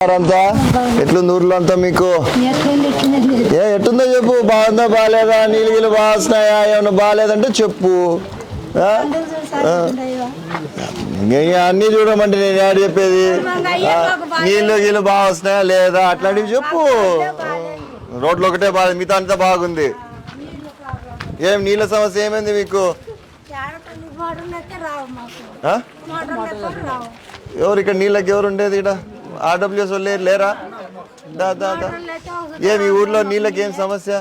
అంతా ఎట్లుంది ఊర్లో అంతా మీకు? ఎట్టుందో చెప్పు. బాగుందా బాగాలేదా? నీళ్ళు బాగా వస్తున్నాయా? ఏమన్నా బాగాలేదంటే చెప్పు. అన్నీ చూడమంటే నేను యాడ్ చెప్పేది. నీళ్ళు బాగా వస్తున్నాయా లేదా అట్లాంటివి చెప్పు. రోడ్లు ఒకటే బాగా, మిగతా అంతా బాగుంది. ఏం నీళ్ళ సమస్య ఏమైంది మీకు? ఎవరు ఇక్కడ నీళ్ళకి ఎవరు ఉండేది? ఇక్కడ ఆర్డబ్ల్యూఎస్ వాళ్ళు లేరా? ఏమి ఊర్లో నీళ్ళకి ఏం సమస్య?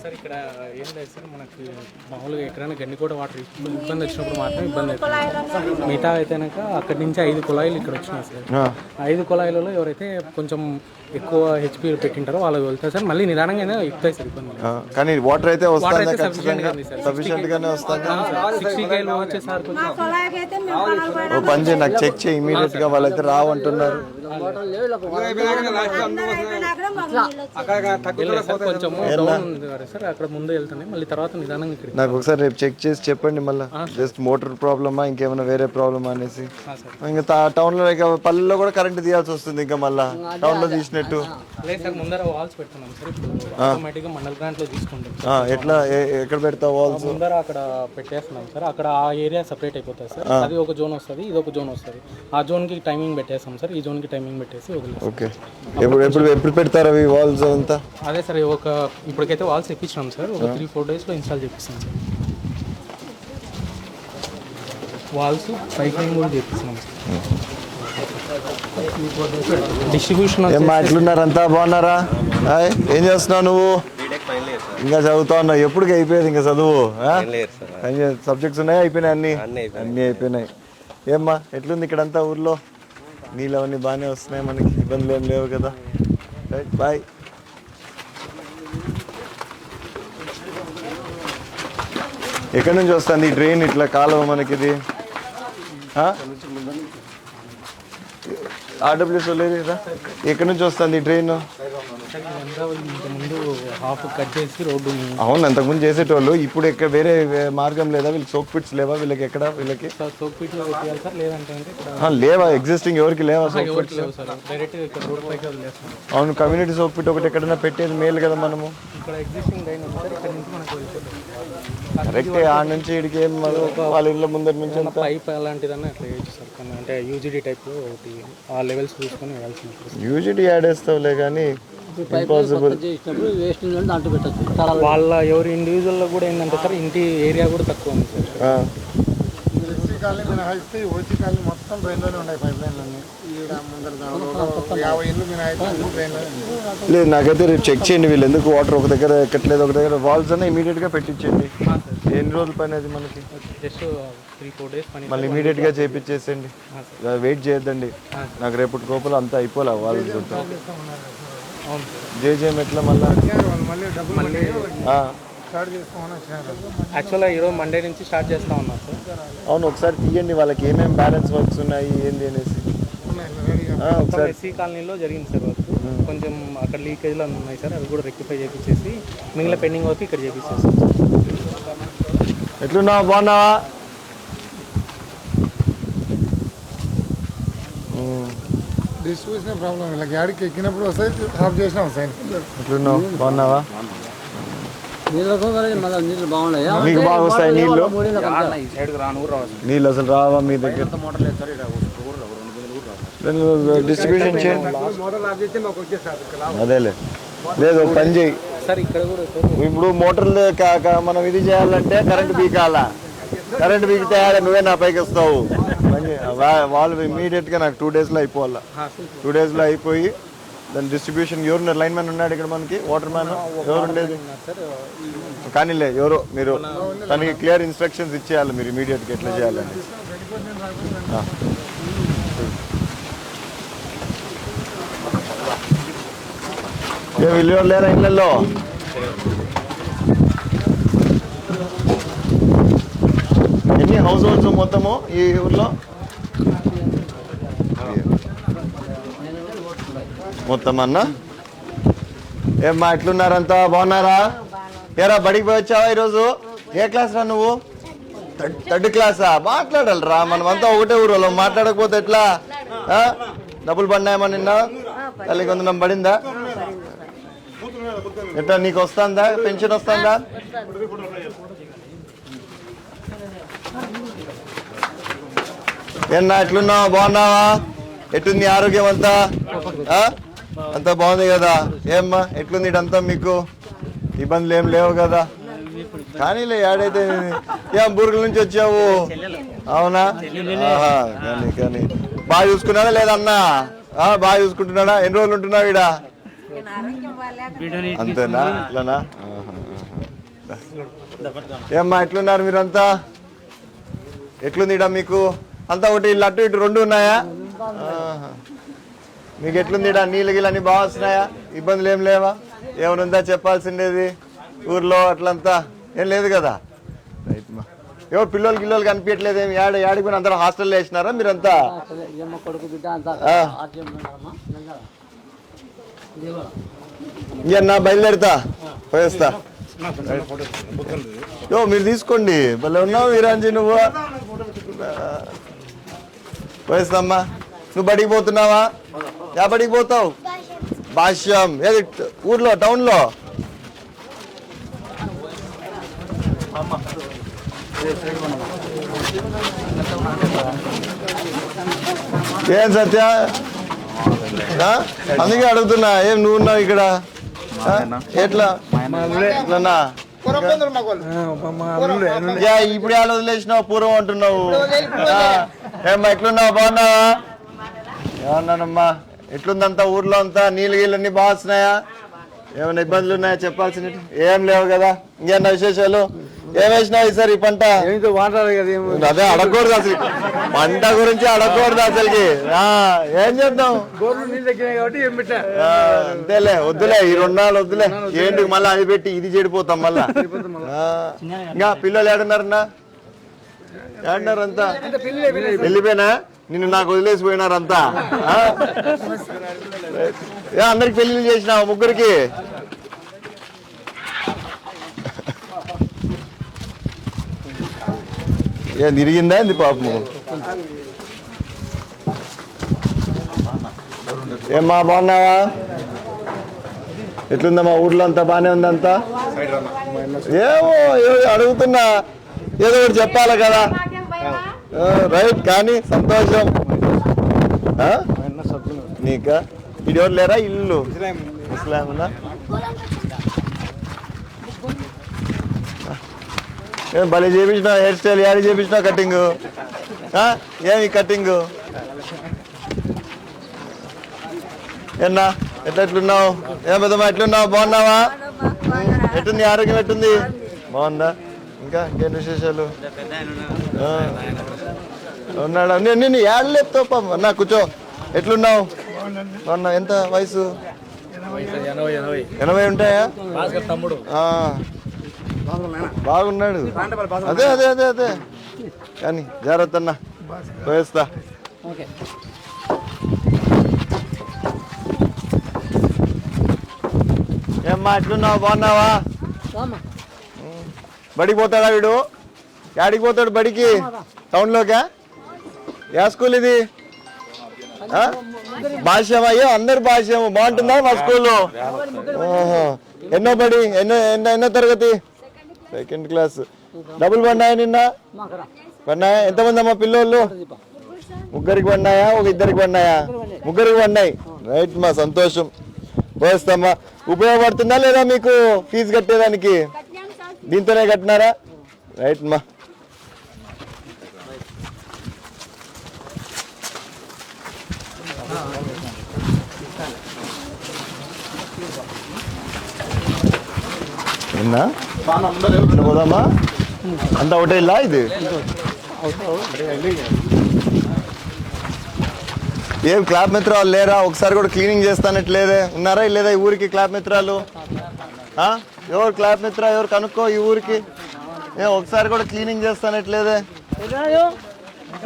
సార్ ఇక్కడ ఏం లేదు సార్, మనకి మామూలుగా ఎక్కడైనా గండికోట వాటర్ ఇబ్బంది వచ్చినప్పుడు మాత్రం ఇబ్బంది అవుతుంది. మిగతా అయితేనాక అక్కడి నుంచి 5 కుళాయిలు ఇక్కడ వచ్చినాయి సార్. 5 కుళాయిలలో ఎవరైతే కొంచెం ఎక్కువ హెచ్పీ పెట్టింటారో వాళ్ళకి వెళ్తాయి సార్. మళ్ళీ నిదానంగానే ఎక్కుతాయి సార్ ఇబ్బంది. కానీ వాటర్ అయితే సఫిషియెంట్ గానే వస్తుంది. 60 KL వచ్చేసారి పని చేయి, నాకు చెక్ చేయి ఇమీడియట్ గా. వాళ్ళైతే రావంటున్నారు. అక్కడ ముందు వెళ్తానే మళ్ళీ తర్వాత నిదానంగా ఇక్కడ. నాకు ఒకసారి రేపు చెక్ చేసి చెప్పండి మళ్ళీ. జస్ట్ మోటార్ ప్రాబ్లమా ఇంకేమైనా వేరే ప్రాబ్లమా అనేసి. ఇంకా టౌన్ లో పల్లెల్లో కూడా కరెంట్ తీయాల్సి వస్తుంది. ఇంకా మళ్ళీ టౌన్ లో తీసినట్టు ముందర వాల్స్ పెడుతున్నాం సార్. ఇప్పుడు ఆటోమేటిక్ గా మండల్ గ్రాంట్ లో తీసుకుంటాం. ఎట్లా ఎక్కడ పెడతావు వాల్స్? ముందర అక్కడ పెట్టేస్తున్నాం సార్. అక్కడ ఆ ఏరియా సెపరేట్ అయిపోతుంది సార్. అది ఒక జోన్ వస్తుంది, ఇది ఒక జోన్ వస్తుంది. ఆ జోన్ కి టైమింగ్ పెట్టేస్తాం సార్. ఈ జోన్ కి టైమింగ్ పెట్టేసి వదిలేస్తాం. ఓకే. ఎప్పుడు పెడతారు అవి వాల్స్ అంతా? అదే సార్, ఇప్పటికైతే వాల్స్ ఎక్కించినాం సార్. ఒక 3-4 డేస్ లో ఇన్స్టాల్ చేపిస్తాం సార్. వాల్స్ పైప్ కూడా చేపిస్తున్నాం సార్. డిస్ట్రిబ్యూషన్ ఎట్లున్నారంతా? బాగున్నారా? ఏం చేస్తున్నావు నువ్వు? ఇంకా చదువుతా ఉన్నావు. ఎప్పటికి అయిపోయేది ఇంకా చదువు? సబ్జెక్ట్స్ ఉన్నాయా? అయిపోయినాయి అన్నీ అయిపోయినాయి. ఏమ్మా ఎట్లుంది ఇక్కడంతా ఊర్లో? నీళ్ళు అవన్నీ బాగానే వస్తున్నాయి, మనకి ఇబ్బందులు ఏం లేవు కదా? Right, bye. ఎక్కడి నుంచి వస్తుంది ఈ డ్రైన్? ఇట్లా కాలువ మనకి ఇది ఆర్డబ్ల్యూఎస్ లేదు కదా? ఎక్కడి నుంచి వస్తుంది ఈ డ్రైన్? అవును, అంతకుముందు చేసేటోళ్ళు. ఇప్పుడు ఎక్కడ వేరే మార్గం లేదా? వీళ్ళకి సోక్ పిట్స్ లేవా? వీళ్ళకి ఎక్కడ? వీళ్ళకి లేవా? ఎగ్జిస్టింగ్ ఎవరికి లేవా సోక్ పిట్స్? అవును, కమ్యూనిటీ సోక్ పిట్ ఒకటి ఎక్కడైనా పెట్టేది మేలు కదా మనము. కరెక్టే. ఆ నుంచి ఇడికి ఏం వాళ్ళ ఇళ్ళ ముందర నుంచి పైప్ అలాంటిదన్నా అట్లా చేయొచ్చు సార్. అంటే యూజీడీ టైప్లో ఒకటి ఆ లెవెల్స్ చూసుకొని వెళ్ళాల్సింది. యూజీడీ యాడ్ వేస్తావులే కానీ ఇంపాసిబుల్. వాళ్ళ ఎవరి ఇండివిజువల్లో కూడా ఏంటంటే సార్, ఇంటి ఏరియా కూడా తక్కువ ఉంది సార్. లేదు, నాకైతే రేపు చెక్ చేయండి. వీళ్ళు ఎందుకు వాటర్ ఒక దగ్గర ఎక్కట్లేదు, ఒక దగ్గర వాల్స్ అన్న ఇమీడియట్ గా పెట్టించండి. ఎన్ని రోజుల పని అది మనకి? జస్ట్ 3-4 డేస్ పని. మళ్ళీ ఇమీడియట్ గా చేయించేసేయండి. వెయిట్ చేయొద్దండి. నాకు రేపటి కోపలు అంతా అయిపోలే వాళ్ళు. జేజేం ఎట్లా మళ్ళీ యాక్చువల్గా ఈరోజు మండే నుంచి స్టార్ట్ చేస్తా ఉన్నారు సార్. అవును, ఒకసారి తీయండి వాళ్ళకి ఏమేమి బ్యాలెన్స్ వర్క్స్ ఉన్నాయి ఏంది అనేసి. ఒకసారి ఎస్సీ కాలనీలో జరిగింది సార్ వర్క్. కొంచెం అక్కడ లీకేజ్లు ఉన్నాయి సార్. అవి కూడా రెక్టిఫై చేపించేసి మిగిలిన పెండింగ్ వర్క్ ఇక్కడ చేపించేస్తాం. ఎట్లున్నావా? బాగున్నావా? డిస్ట్రిబ్యూషన్ ప్రాబ్లం ఇలా గాడికి ఎక్కినప్పుడు వస్తాయి, ఆఫ్ చేసినా వస్తాయి. ఎట్లున్నావు? బాగున్నావా? నీళ్ళు బాగున్నాయా? మీకు బాగా వస్తాయి నీళ్ళు? నీళ్ళు అసలు రావా మీ దగ్గర? డిస్ట్రిబ్యూషన్ చేయండి. అదేలే. లేదు, పని చేయి. ఇప్పుడు మోటార్లు మనం ఇది చేయాలంటే కరెంట్ బీకాలా? కరెంట్ బీకితే నువ్వే నా పైకి వస్తావు. వాళ్ళు ఇమీడియట్ గా నాకు 2 days లో అయిపోవాలా. 2 days లో అయిపోయి దాని డిస్ట్రిబ్యూషన్. ఎవరున్నారు? లైన్ మ్యాన్ ఉన్నాడు ఇక్కడ మనకి? వాటర్ మ్యాన్ ఎవరు ఉండేది? కానీ లేదు, ఎవరో మీరు తనకి క్లియర్ ఇన్స్ట్రక్షన్స్ ఇచ్చేయాలి మీరు ఇమీడియట్గా ఎట్లా చేయాలని. వీళ్ళు లేరా ఇళ్ళల్లో? ఎన్ని హౌస్ హోల్డ్స్ మొత్తము ఈ ఊర్లో? మొత్తం అన్న. ఏమ్మా ఎట్లున్నారంతా? బాగున్నారా? ఏరా బడికి పోయి వచ్చావా ఈరోజు? ఏ క్లాస్ రా నువ్వు? 3rd క్లాసా? మాట్లాడాలిరా, మనమంతా ఒకటే ఊరు. మాట్లాడకపోతే ఎట్లా? డబ్బులు పడినాయమా నిన్న? తల్లికి వందనం పడిందా? ఎట్లా నీకు వస్తుందా? పెన్షన్ వస్తుందా? ఏన్నా ఎట్లున్నావా? బాగున్నావా? ఎట్లుంది ఆరోగ్యం అంతా? అంతా బాగుంది కదా? ఏమ్మా ఎట్లుంది ఇడంతా? మీకు ఇబ్బందులు ఏం లేవు కదా? కానీలే ఏడైతే ఏం బూరుగుల నుంచి వచ్చావు? అవునా? కానీ కానీ బాగా చూసుకున్నాడా లేదన్నా? బాగా చూసుకుంటున్నాడా? ఎన్ని రోజులు ఉంటున్నావు ఈడ? అంతేనా? ఇట్లానా? ఏమ్మా ఎట్లున్నారు మీరంతా? ఎట్లుంది ఈడ మీకు? అంతా ఒకటి ఇల్లు అటు ఇటు రెండు ఉన్నాయా? మీకు ఎట్లుంది ఈడ? నీళ్ళు గిళ్ళు అన్ని బాగా వస్తున్నాయా? ఇబ్బందులు ఏం లేవా? ఏమనుందా చెప్పాల్సిండేది? ఊర్లో అట్లంతా ఏం లేదు కదా? రైట్ మా ఎవరు పిల్లలు గిల్లలు కనిపించట్లేదు? ఏమి యాడికి పోయిన అందరూ హాస్టల్లో వేసినారా మీరంతా? ఇంకన్నా బయలుదేరుతా పోయేస్తా. మీరు తీసుకోండి. భలే ఉన్నావు వీరాంజీ నువ్వు. పోయేస్తామ్మా. నువ్వు బడికి పోతున్నావా? యా బడికి పోతావు? భాష్యం ఏది ఊర్లో టౌన్లో? ఏం సత్య? అందుకే అడుగుతున్నా. ఏం నువ్వు ఉన్నావు ఇక్కడ? ఎట్లా ఇప్పుడు ఎలా వదిలేసినావు? పూర్వం అంటున్నావు. ఏమ్మా ఎట్లున్నావు? బాగున్నావా? ఏమన్నానమ్మా? ఎట్లుందంతా ఊర్లో అంతా? నీళ్ళు గీళ్ళు అన్ని బాగా వస్తున్నాయా? ఏమైనా ఇబ్బందులు ఉన్నాయా చెప్పాల్సిన? ఏం లేవు కదా? ఇంకేమన్నా విశేషాలు? ఏం వేసినావు ఈసారి ఈ పంట? అదే అడగకూడదు అసలు, పంట గురించి అడగకూడదు అసలుకి. ఏం చేద్దాం? అంతేలే, వద్దులే ఈ 2 నాళ్ళు వద్దులే. ఏంటి మళ్ళీ అది పెట్టి ఇది చెడిపోతాం మళ్ళా. ఇంకా పిల్లలు ఏడున్నారన్నా? ఏడున్నారంతా? వెళ్ళిపోయినా? నిన్ను నాకు వదిలేసి పోయినారంతా? అందరికి పెళ్లిళ్ళు చేసినావు? ముగ్గురికి? ఏం తిరిగిందా ఇది పాపము? ఏమ్మా బాగున్నావా? ఎట్లుందమ్మా ఊర్లో అంతా? బాగానే ఉందంతా? ఏమో అడుగుతున్నా, ఏదో ఒకటి చెప్పాలి కదా. రైట్ కానీ సంతోషం. నీకా ఇది ఎవరు లేరా? ఇల్లు ముస్లాంనా? ఏం భలే చేపించిన హెయిర్ స్టైల్. యాడ్ చేపించిన కటింగ్? ఏమి కటింగ్? ఏన్నా ఎట్లున్నావు? ఏం పెద్దమ్మా ఎట్లున్నావు? బాగున్నావా? ఎట్టుంది ఆరోగ్యం? ఎట్టుంది? బాగుందా? ఇంకా ఇంకేంటి విశేషాలు? ఉన్నాడా? నేను ఏడలేపుతో అన్నా కూర్చో. ఎట్లున్నావు? బాగున్నా. ఎంత వయసు? 80 ఉంటాయా? బాగున్నాడు. అదే అదే అదే అదే కానీ జాగ్రత్త అన్న. పోయేస్తా. ఏమ్మా ఎట్లున్నావు? బాగున్నావా? బడికి పోతాడా వీడు? యాడికి పోతాడు బడికి? టౌన్లోకా? ఏ స్కూల్ ఇది? భాష్యం? అయ్యో అందరు భాష్యం. బాగుంటుందా మా స్కూల్లో? ఎన్నో బడి? ఎన్నో తరగతి? 2nd class. డబ్బులు పడినాయా నిన్న? పడినాయా? ఎంతమంది అమ్మా పిల్లోళ్ళు? ముగ్గురికి పడినాయా? ఒక ఇద్దరికి పడినాయా? ముగ్గురికి పడినాయి. రైట్ మా సంతోషం. పోస్తామ్మా. ఉపయోగపడుతుందా లేదా మీకు ఫీజు కట్టేదానికి? దీంతోనే కట్టినారా? రైట్ మా. పోదామా? అంతా ఒకటే ఇల్లా ఇది? ఏం క్లాబ్ మిత్రాలు లేరా? ఒకసారి కూడా క్లీనింగ్ చేస్తానట్లేదే. ఉన్నారా లేదా ఈ ఊరికి క్లాబ్ మిత్రాలు? ఎవరు క్లాబ్ మిత్ర? ఎవరు కనుక్కో ఈ ఊరికి. ఒకసారి కూడా క్లీనింగ్ చేస్తానట్లేదే.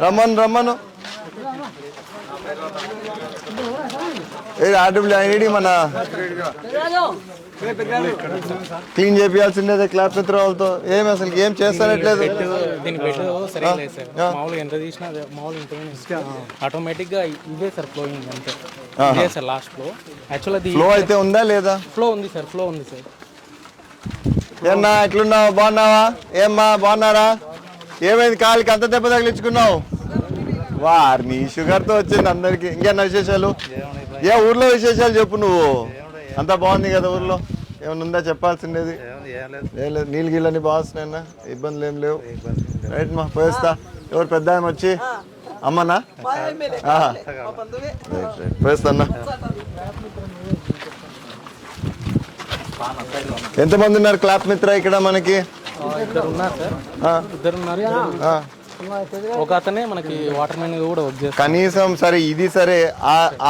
రమ్మను. ఆర్డబ్ల్యూఐడి మన క్లీన్ చేయాల్సిందే క్లాప్ మిత్ర వాళ్ళతో ఏం అసలు ఏం చేస్తానట్లేదు. దీని బెడ్ సరిగ్గా లేదు సార్. మామూలుగా ఎంత తీసినా మామూలుగా ఇంత ఆటోమేటిక్ గా ఇదే సార్ ఫ్లోయింగ్ అంతే. ఇదే సార్ లాస్ట్ ఫ్లో. యాక్చువల్ అది ఫ్లో అయితే ఉందా లేదా? ఫ్లో ఉంది సార్, ఫ్లో ఉంది సార్. ఏమన్నా ఎట్లున్నావు, బాగున్నావా? ఏమ్మా బాగున్నారా? ఏమైంది కాలికి అంత దెబ్బ తగిలించుకున్నావు? వారిని షుగర్తో వచ్చింది అందరికి. ఇంకేనా విశేషాలు? ఏ ఊర్లో విశేషాలు చెప్పు నువ్వు. అంతా బాగుంది కదా ఊర్లో? ఏమైనా ఉందా చెప్పాల్సిండేది? ఏం లేదు. నీళ్ళు గీళ్ళని బాగున్నాయన్నా, ఇబ్బందులు ఏం లేవు. రైట్ మా పోయేస్తా. ఎవరు పెద్ద ఆయన వచ్చి అమ్మనా? పోయేస్తా అన్న. ఎంతమంది ఉన్నారు క్లాప్ మిత్ర ఇక్కడ మనకి? ఇద్దరు ఉన్నారు సార్. ఇద్దరు ఉన్నారు. ఒక అతనే మనకి వాటర్ మ్యాన్ కూడా వర్క్ చేస్తారు. కనీసం సరే ఇది సరే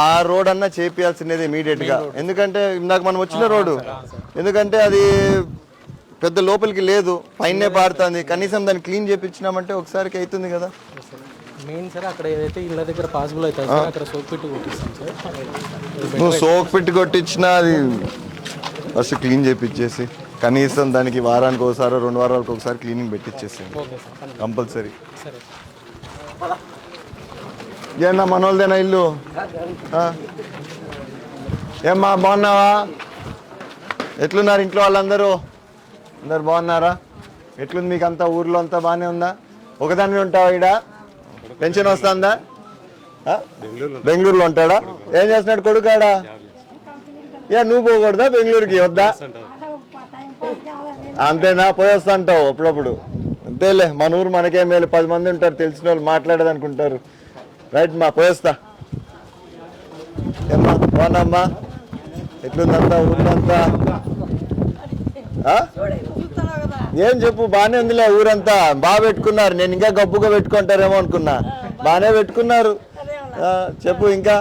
ఆ రోడ్ అన్నా చేపియాల్సినది ఇమీడియట్ గా. ఎందుకంటే ఇందాక మనం వచ్చిన రోడ్డు, ఎందుకంటే అది పెద్ద లోపలికి లేదు, పైనే పారుతుంది. కనీసం దాన్ని క్లీన్ చేపించినామంటే ఒకసారికి అవుతుంది కదా. మెయిన్ సార్ అక్కడ ఏదైతే ఇళ్ళ దగ్గర పాసిబుల్ అవుతుంది సార్, అక్కడ సోక్ పెట్టి కొట్టిస్తాం సార్. నువ్వు సోక్ పెట్టి కొట్టించినా అది ఫస్ట్ క్లీన్ చేపించేసి కనీసం దానికి వారానికి ఒకసారి 2 వారాలకు ఒకసారి క్లీనింగ్ పెట్టించేసేయండి కంపల్సరీ. ఏమన్నా మనోళ్ళదేనా ఇల్లు? ఏమ్మా బాగున్నావా? ఎట్లున్నారు ఇంట్లో వాళ్ళందరూ? అందరు బాగున్నారా? ఎట్లుంది మీకు అంతా ఊర్లో అంతా బాగానే ఉందా? ఒకదాన్ని ఉంటావా? ఈడ పెన్షన్ వస్తుందా? బెంగళూరులో ఉంటాడా? ఏం చేస్తున్నాడు కొడుకాడా? నువ్వు పోకూడదా బెంగళూరుకి? వద్దా? అంతేనా? పోయి వస్తా అంటావు అప్పుడప్పుడు. అంతేలే, మన ఊరు మనకే మేలు. 10 మంది ఉంటారు తెలిసిన వాళ్ళు, మాట్లాడేదనుకుంటారు. రైట్ మా పోయేస్తా. ఏమ్మా బాగున్నామ్మా? ఎట్లుందంతా ఊరంతా? ఏం చెప్పు, బాగానే ఉందిలే ఊరంతా. బాగా పెట్టుకున్నారు. నేను ఇంకా గబ్బుగా పెట్టుకుంటారేమో అనుకున్నా. బాగానే పెట్టుకున్నారు. చెప్పు ఇంకా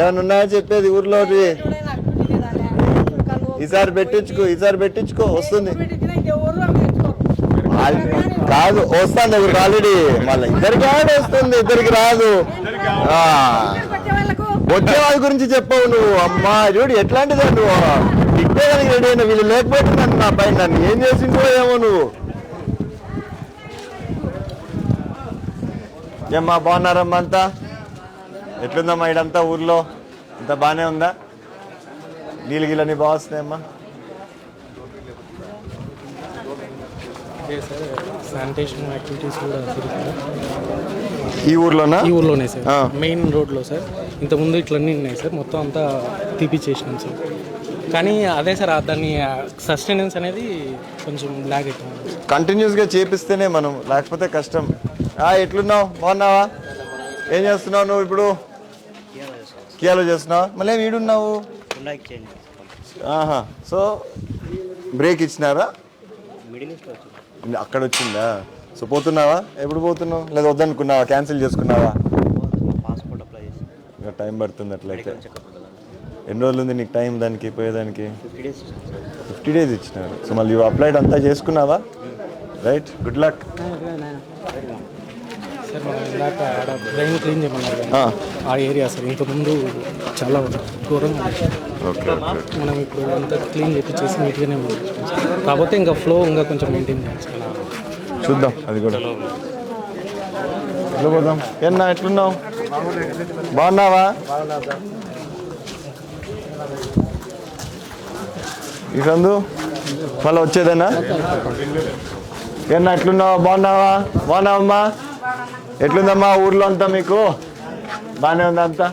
ఏమైనా ఉన్నాయో చెప్పేది ఊర్లో? ఈసారి పెట్టించుకో వస్తుంది. కాదు వస్తుంది ఎవరికి ఆల్రెడీ. మళ్ళీ ఇద్దరికి వస్తుంది, ఇద్దరికి రాదు. వచ్చే వాళ్ళ గురించి చెప్పవు నువ్వు. అమ్మా చూడు ఎట్లాంటిదా నువ్వు. ఇట్టేదానికి రెడీ అయినా వీళ్ళు లేకపోతే నన్ను నా పైన నన్ను ఏం చేసిందో ఏమో నువ్వు. ఏమ్మా బాగున్నారమ్మా అంతా? ఎట్లుందమ్మా ఇడంతా ఊర్లో? ఇంత బాగానే ఉందా? నీళ్ళు గిళ్ళని బాగా వస్తున్నాయమ్మా? శానిటేషన్ యాక్టివిటీస్ కూడా ఈ ఊర్లోనా? ఈ ఊర్లోనే సార్, మెయిన్ రోడ్లో సార్. ఇంతకుముందు ఇట్లన్నీ ఉన్నాయి సార్, మొత్తం అంతా తీపిచ్చేసినాం సార్. కానీ అదే సార్ దాన్ని సస్టెనెన్స్ అనేది కొంచెం లాగ్ అవుతుంది. కంటిన్యూస్గా చేపిస్తేనే మనం, లేకపోతే కష్టం. ఎట్లున్నావు? బాగున్నావా? ఏం చేస్తున్నావు నువ్వు ఇప్పుడు? కియాలో చేస్తున్నావు? మళ్ళీ వీడున్నావు? So break ఇచ్చినారా? అక్కడ వచ్చిందా? సో పోతున్నావా? ఎప్పుడు పోతున్నావు? లేదా వద్దనుకున్నావా? క్యాన్సిల్ చేసుకున్నావా? ఇంకా టైం పడుతుంది అట్లయితే. ఎన్ని రోజులు ఉంది నీకు టైం దానికి పోయేదానికి? 50 days ఇచ్చినారు. సో మళ్ళీ అప్లైడ్ అంతా చేసుకున్నావా? Right, good luck. సార్ మనం ఇందాక డ్రైన్ క్లీన్ చేయమన్నారు ఆ ఏరియా సార్, ఇంతకుముందు చాలా ఘోరంగా మనం ఇప్పుడు అంతా క్లీన్ చేసి నీట్గానే ఉంది. కాకపోతే ఇంకా ఫ్లో ఇంకా కొంచెం మెయింటైన్ చేయాలి. చూద్దాం అది కూడా. ఎట్లా పోదాం? ఏన్నా ఎట్లున్నావు? బాగున్నావా? ఈ సందు మళ్ళీ వచ్చేదేనా? ఏన్నా ఎట్లున్నావా? బాగున్నావా? బాగున్నావమ్మా? ఎట్లుందమ్మా ఊర్లో అంతా మీకు? బాగానే ఉందా అంతా?